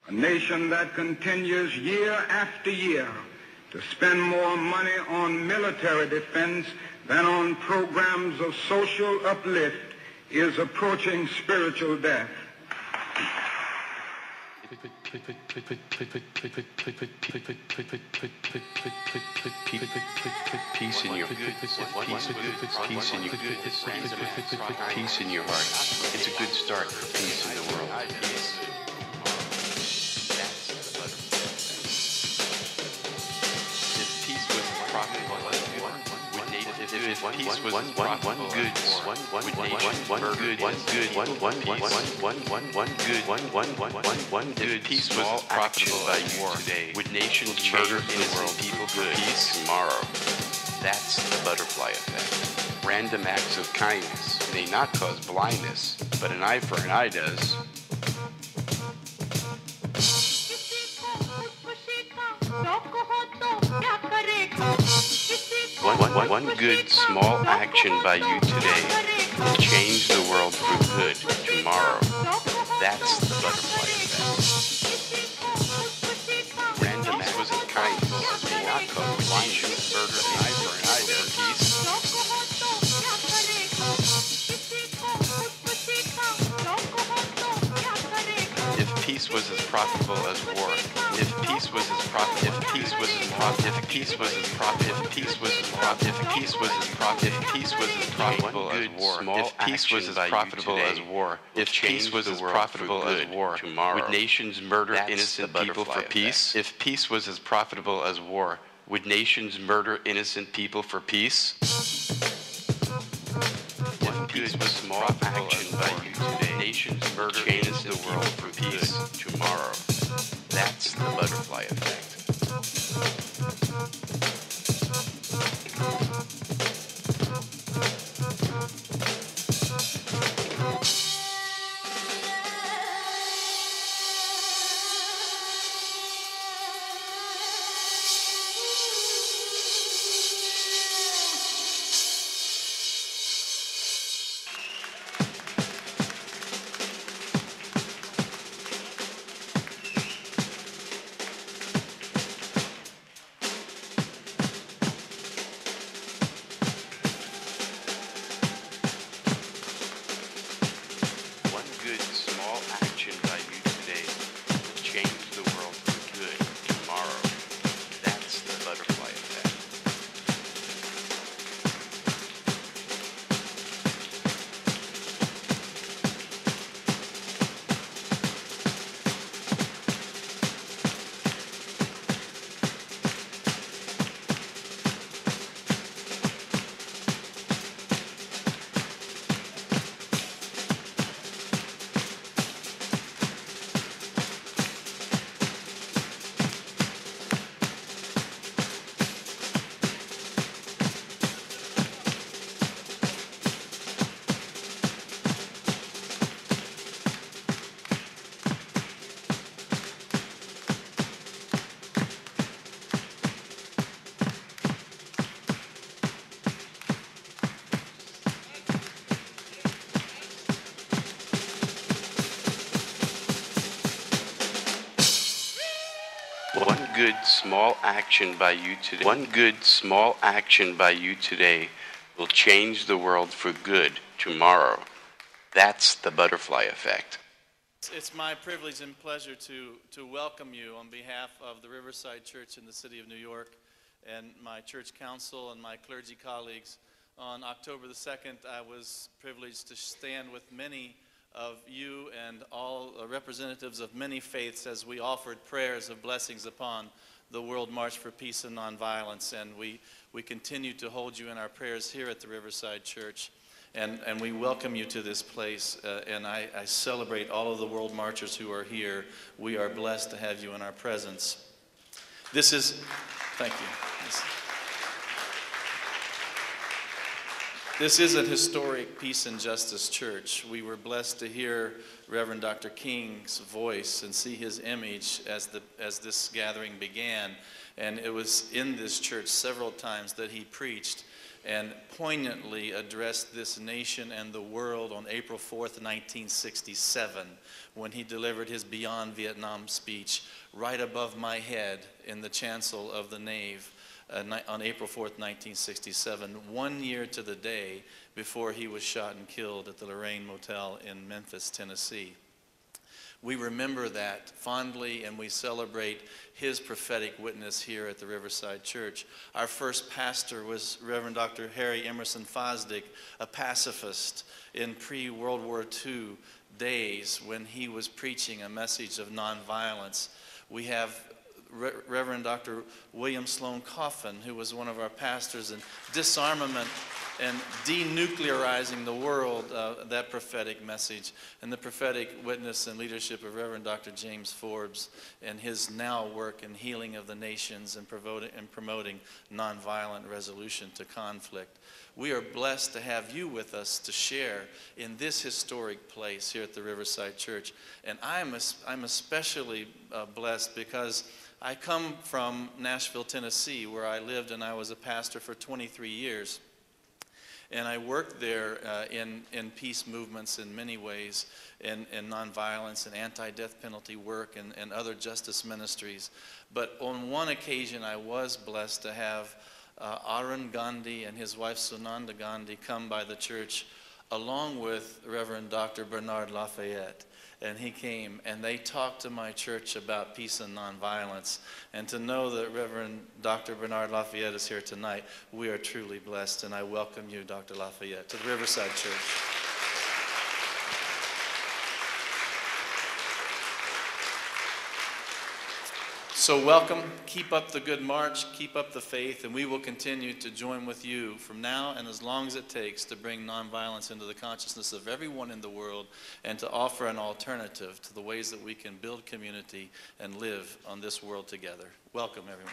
A nation that continues year after year to spend more money on military defense than on programs of social uplift is approaching spiritual death. Peace in your peace in your heart. It's a good start for peace in the world. If peace was profitable, by you today, would nations murder innocent people for peace tomorrow? That's the butterfly effect. Random acts of kindness may not cause blindness, but an eye for an eye does. One good small action by you today will change the world for good tomorrow. That's the butterfly effect. Random acts of kindness may not cause blindness, murder, an eye for an eye does. If peace was as profitable as war, if peace was as profitable, if peace was as profitable, if peace was as profitable, if peace was as profitable, if peace was as profitable, if peace was as profitable as war, if peace was as profitable as war, if peace was as profitable as war, tomorrow would nations murder innocent people for peace? If peace was as profitable as war, would nations murder innocent people for peace? If peace was small action by you today, nations murder innocent the world for peace tomorrow. That's the butterfly effect. Good small action by you today. One good small action by you today will change the world for good tomorrow. That's the butterfly effect. It's my privilege and pleasure to welcome you on behalf of the Riverside Church in the city of New York and my church council and my clergy colleagues. On October the 2nd, I was privileged to stand with many of you and all representatives of many faiths as we offered prayers of blessings upon the World March for Peace and Nonviolence. And we continue to hold you in our prayers here at the Riverside Church. And we welcome you to this place. And I celebrate all of the world marchers who are here. We are blessed to have you in our presence. Thank you. This is a historic peace and justice church. We were blessed to hear Reverend Dr. King's voice and see his image as this gathering began. And it was in this church several times that he preached and poignantly addressed this nation and the world on April 4th, 1967, when he delivered his Beyond Vietnam speech right above my head in the chancel of the nave on April 4th, 1967, 1 year to the day before he was shot and killed at the Lorraine Motel in Memphis, Tennessee. We remember that fondly, and we celebrate his prophetic witness here at the Riverside Church. Our first pastor was Reverend Dr. Harry Emerson Fosdick, a pacifist in pre-World War II days when he was preaching a message of nonviolence. We have Reverend Dr. William Sloane Coffin, who was one of our pastors in disarmament and denuclearizing the world, that prophetic message, and the prophetic witness and leadership of Reverend Dr. James Forbes and his now work in healing of the nations and promoting nonviolent resolution to conflict. We are blessed to have you with us to share in this historic place here at the Riverside Church. And I'm especially blessed because I come from Nashville, Tennessee, where I lived and I was a pastor for 23 years. And I worked there in peace movements in many ways, in nonviolence and anti-death penalty work and other justice ministries. But on one occasion, I was blessed to have Arun Gandhi and his wife Sunanda Gandhi come by the church along with Reverend Dr. Bernard Lafayette. And he came, and they talked to my church about peace and nonviolence. And to know that Reverend Dr. Bernard Lafayette is here tonight, we are truly blessed, and I welcome you, Dr. Lafayette, to the Riverside Church. So welcome, keep up the good march, keep up the faith, and we will continue to join with you from now and as long as it takes to bring nonviolence into the consciousness of everyone in the world and to offer an alternative to the ways that we can build community and live on this world together. Welcome, everyone.